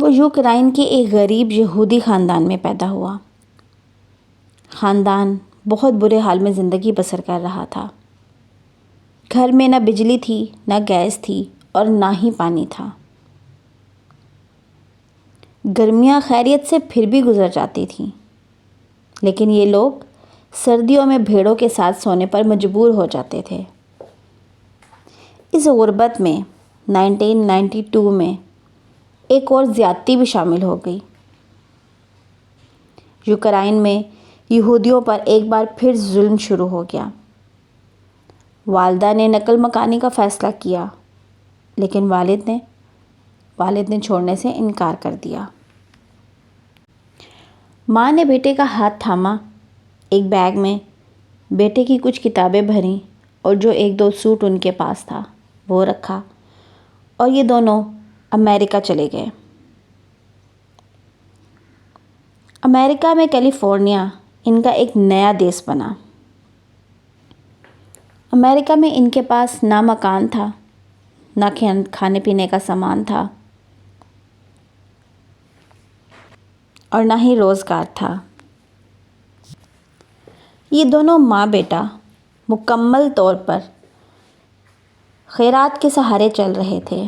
وہ یوکرائن کے ایک غریب یہودی خاندان میں پیدا ہوا۔ خاندان بہت برے حال میں زندگی بسر کر رہا تھا۔ گھر میں نہ بجلی تھی، نہ گیس تھی اور نہ ہی پانی تھا۔ گرمیاں خیریت سے پھر بھی گزر جاتی تھیں، لیکن یہ لوگ سردیوں میں بھیڑوں کے ساتھ سونے پر مجبور ہو جاتے تھے۔ اس غربت میں 1992 میں ایک اور زیادتی بھی شامل ہو گئی۔ یوکرائن میں یہودیوں پر ایک بار پھر ظلم شروع ہو گیا۔ والدہ نے نقل مکانی کا فیصلہ کیا، لیکن والد نے چھوڑنے سے انکار کر دیا۔ ماں نے بیٹے کا ہاتھ تھاما، ایک بیگ میں بیٹے کی کچھ کتابیں بھریں اور جو ایک دو سوٹ ان کے پاس تھا وہ رکھا، اور یہ دونوں امریکہ چلے گئے۔ امریکہ میں کیلیفورنیا ان کا ایک نیا دیس بنا۔ امریکہ میں ان کے پاس نہ مکان تھا، نہ کھانے پینے کا سامان تھا اور نہ ہی روزگار تھا۔ یہ دونوں ماں بیٹا مکمل طور پر خیرات کے سہارے چل رہے تھے۔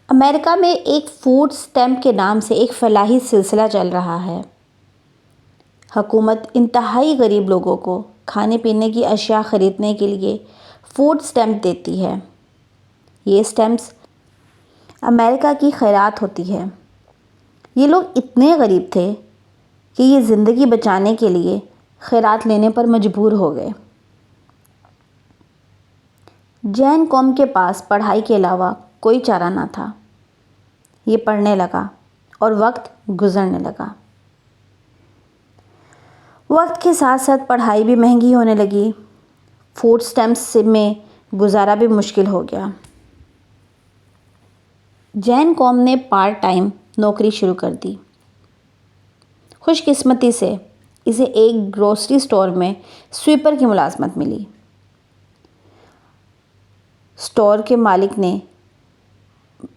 امریکہ میں ایک فوڈ اسٹیمپ کے نام سے ایک فلاحی سلسلہ چل رہا ہے۔ حکومت انتہائی غریب لوگوں کو کھانے پینے کی اشیاء خریدنے کے لیے فوڈ اسٹیمپ دیتی ہے۔ یہ اسٹیمپس امریکہ کی خیرات ہوتی ہے۔ یہ لوگ اتنے غریب تھے کہ یہ زندگی بچانے کے لیے خیرات لینے پر مجبور ہو گئے۔ جین قوم کے پاس پڑھائی کے علاوہ کوئی چارہ نہ تھا۔ یہ پڑھنے لگا اور وقت گزرنے لگا۔ وقت کے ساتھ ساتھ پڑھائی بھی مہنگی ہونے لگی۔ فوڈ اسٹیمپس میں گزارا بھی مشکل ہو گیا۔ جین قوم نے پارٹ ٹائم نوکری شروع کر دی۔ خوش قسمتی سے اسے ایک گروسری اسٹور میں سویپر کی ملازمت ملی۔ اسٹور کے مالک نے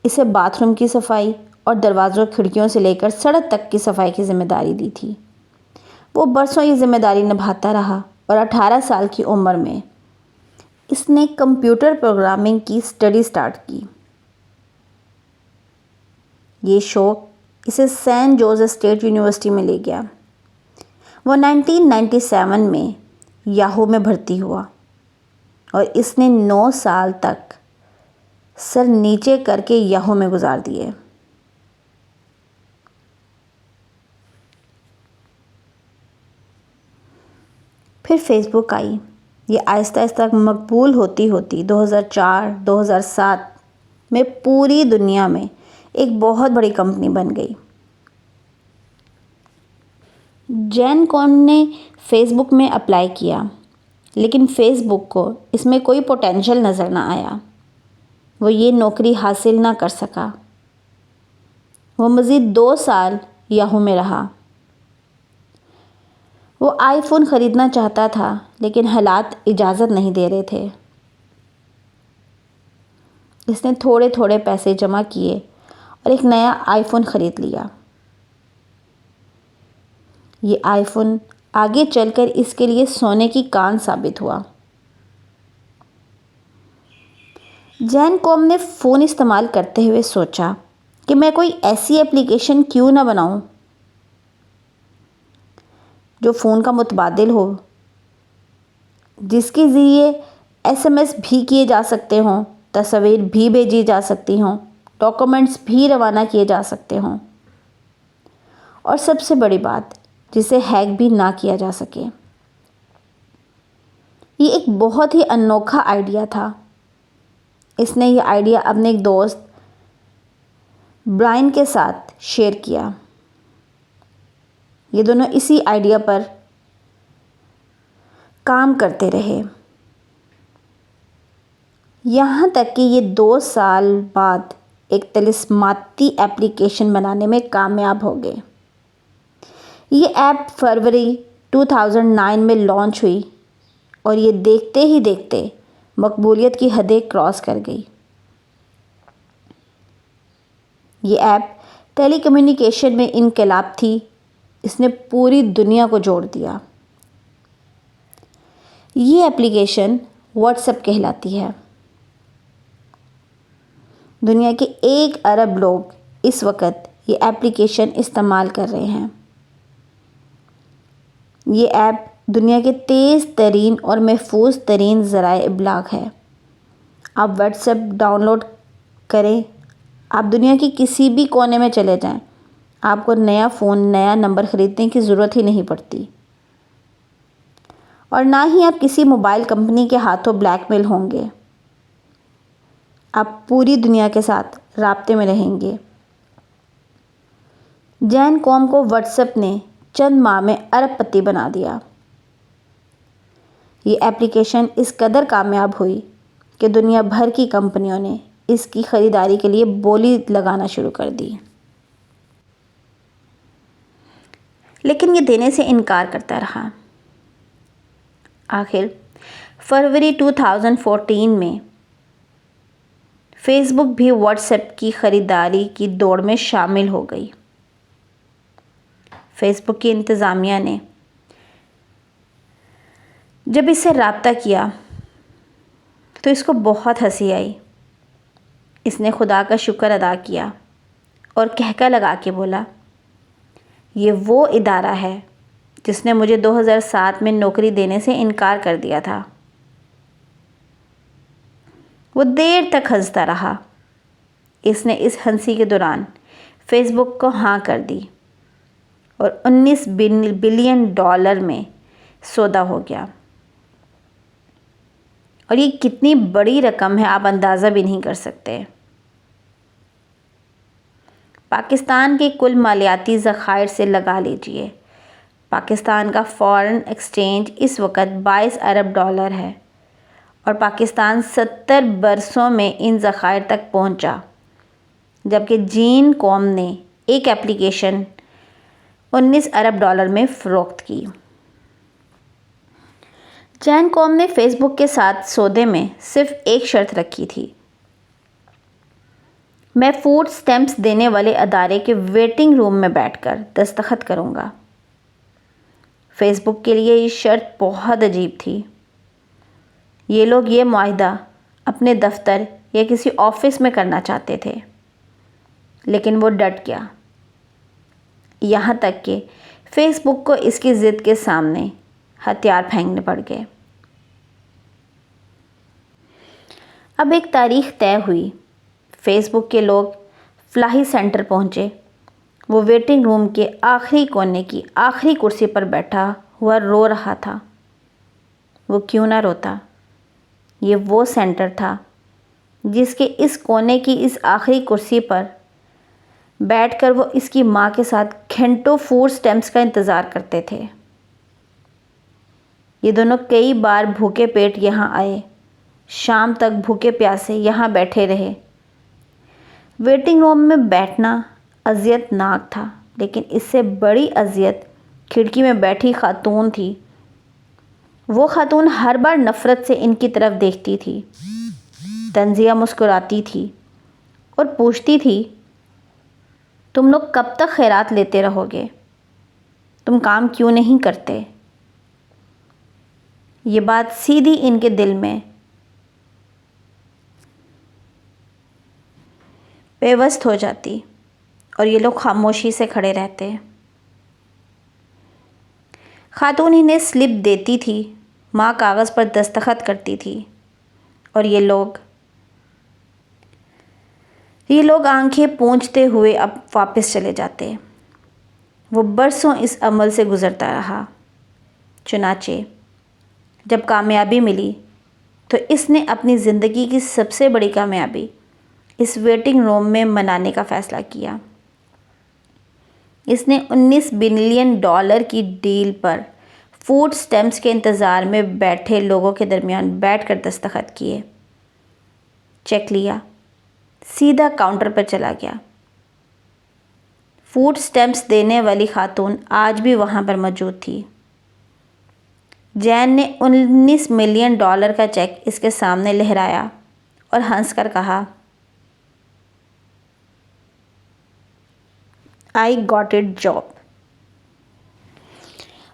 اسے باتھ روم کی صفائی اور دروازوں کھڑکیوں سے لے کر سڑک تک کی صفائی کی ذمہ داری دی تھی۔ وہ برسوں یہ ذمہ داری نبھاتا رہا اور 18 سال کی عمر میں اس نے کمپیوٹر پروگرامنگ کی اسٹڈی سٹارٹ کی۔ یہ شوق اسے سین جوز اسٹیٹ یونیورسٹی میں لے گیا۔ وہ 1997 میں یاہو میں بھرتی ہوا اور اس نے 9 سال تک سر نیچے کر کے یاہو میں گزار دیے۔ پھر فیس بک آئی۔ یہ آہستہ آہستہ مقبول ہوتی 2004-2007 میں پوری دنیا میں ایک بہت بڑی کمپنی بن گئی۔ جین قوم نے فیس بک میں اپلائی کیا، لیکن فیس بک کو اس میں کوئی پوٹینشل نظر نہ آیا۔ وہ یہ نوکری حاصل نہ کر سکا۔ وہ مزید 2 سال یاہو میں رہا۔ وہ آئی فون خریدنا چاہتا تھا، لیکن حالات اجازت نہیں دے رہے تھے۔ اس نے تھوڑے تھوڑے پیسے جمع کیے اور ایک نیا آئی فون خرید لیا۔ یہ آئی فون آگے چل کر اس کے لیے سونے کی کان ثابت ہوا۔ جین قوم نے فون استعمال کرتے ہوئے سوچا کہ میں کوئی ایسی اپلیکیشن کیوں نہ بناؤں جو فون کا متبادل ہو، جس کے ذریعے SMS بھی کیے جا سکتے ہوں، تصاویر بھی بھیجی جا سکتی ہوں، ڈاکومنٹس بھی روانہ کیے جا سکتے ہوں، اور سب سے بڑی بات، جسے ہیک بھی نہ کیا جا سکے۔ یہ ایک بہت ہی انوکھا آئیڈیا تھا۔ اس نے یہ آئیڈیا اپنے ایک دوست برائن کے ساتھ شیئر کیا۔ یہ دونوں اسی آئیڈیا پر کام کرتے رہے، یہاں تک کہ یہ 2 سال بعد ایک طلسماتی ایپلیکیشن بنانے میں کامیاب ہو گئے۔ یہ ایپ فروری 2009 میں لانچ ہوئی اور یہ دیکھتے ہی دیکھتے مقبولیت کی حدیں کراس کر گئی۔ یہ ایپ ٹیلی کمیونیکیشن میں انقلاب تھی، اس نے پوری دنیا کو جوڑ دیا۔ یہ ایپلیکیشن واٹس ایپ کہلاتی ہے۔ دنیا کے 1 ارب لوگ اس وقت یہ ایپلیکیشن استعمال کر رہے ہیں۔ یہ ایپ دنیا کے تیز ترین اور محفوظ ترین ذرائع ابلاغ ہے۔ آپ واٹس ایپ ڈاؤن لوڈ کریں، آپ دنیا کی کسی بھی کونے میں چلے جائیں، آپ کو نیا فون، نیا نمبر خریدنے کی ضرورت ہی نہیں پڑتی، اور نہ ہی آپ کسی موبائل کمپنی کے ہاتھوں بلیک میل ہوں گے۔ آپ پوری دنیا کے ساتھ رابطے میں رہیں گے۔ جین قوم کو واٹس ایپ نے چند ماہ میں ارب پتی بنا دیا۔ یہ ایپلیکیشن اس قدر کامیاب ہوئی کہ دنیا بھر کی کمپنیوں نے اس کی خریداری کے لیے بولی لگانا شروع کر دی۔ لیکن یہ دینے سے انکار کرتا رہا۔ آخر فروری 2014 میں فیس بک بھی واٹس ایپ کی خریداری کی دوڑ میں شامل ہو گئی۔ فیس بک کی انتظامیہ نے جب اس سے رابطہ کیا تو اس کو بہت ہنسی آئی۔ اس نے خدا کا شکر ادا کیا اور کہکا لگا کے بولا، یہ وہ ادارہ ہے جس نے مجھے 2007 میں نوکری دینے سے انکار کر دیا تھا۔ وہ دیر تک ہنستا رہا۔ اس نے اس ہنسی کے دوران فیس بک کو ہاں کر دی اور $19 بلین میں سودا ہو گیا۔ اور یہ کتنی بڑی رقم ہے آپ اندازہ بھی نہیں کر سکتے۔ پاکستان کے کل مالیاتی ذخائر سے لگا لیجئے، پاکستان کا فارن ایکسچینج اس وقت $22 ارب ہے، اور پاکستان 70 برسوں میں ان ذخائر تک پہنچا، جبکہ جین قوم نے ایک ایپلیکیشن $19 ارب میں فروخت کی۔ جین قوم نے فیس بک کے ساتھ سودے میں صرف ایک شرط رکھی تھی، میں فوڈ سٹیمپس دینے والے ادارے کے ویٹنگ روم میں بیٹھ کر دستخط کروں گا۔ فیس بک کے لیے یہ شرط بہت عجیب تھی۔ یہ لوگ یہ معاہدہ اپنے دفتر یا کسی آفس میں کرنا چاہتے تھے، لیکن وہ ڈٹ گیا، یہاں تک کہ فیس بک کو اس کی ضد کے سامنے ہتھیار پھینکنے پڑ گئے۔ اب ایک تاریخ طے ہوئی۔ فیس بک کے لوگ فلاحی سینٹر پہنچے۔ وہ ویٹنگ روم کے آخری کونے کی آخری کرسی پر بیٹھا ہوا رو رہا تھا۔ وہ کیوں نہ روتا؟ یہ وہ سینٹر تھا جس کے اس کونے کی اس آخری کرسی پر بیٹھ کر وہ اس کی ماں کے ساتھ گھنٹوں فوڈ سٹیمپس کا انتظار کرتے تھے۔ یہ دونوں کئی بار بھوکے پیٹ یہاں آئے، شام تک بھوکے پیاسے یہاں بیٹھے رہے۔ ویٹنگ روم میں بیٹھنا اذیت ناک تھا، لیکن اس سے بڑی اذیت کھڑکی میں بیٹھی خاتون تھی۔ وہ خاتون ہر بار نفرت سے ان کی طرف دیکھتی تھی۔ تنزیہ مسکراتی تھی اور پوچھتی تھی، تم لوگ کب تک خیرات لیتے رہو گے؟ تم کام کیوں نہیں کرتے؟ یہ بات سیدھی ان کے دل میں پیوست ہو جاتی اور یہ لوگ خاموشی سے کھڑے رہتے۔ خاتون انہیں سلپ دیتی تھی، ماں کاغذ پر دستخط کرتی تھی، اور یہ لوگ آنکھیں پونچھتے ہوئے اب واپس چلے جاتے۔ وہ برسوں اس عمل سے گزرتا رہا۔ چنانچہ جب کامیابی ملی تو اس نے اپنی زندگی کی سب سے بڑی کامیابی اس ویٹنگ روم میں منانے کا فیصلہ کیا۔ اس نے $19 بلین کی ڈیل پر فوڈ سٹیمپس کے انتظار میں بیٹھے لوگوں کے درمیان بیٹھ کر دستخط کیے، چیک لیا، سیدھا کاؤنٹر پر چلا گیا۔ فوڈ سٹیمپس دینے والی خاتون آج بھی وہاں پر موجود تھی۔ جین نے $19 ملین کا چیک اس کے سامنے لہرایا اور ہنس کر کہا، I got it job.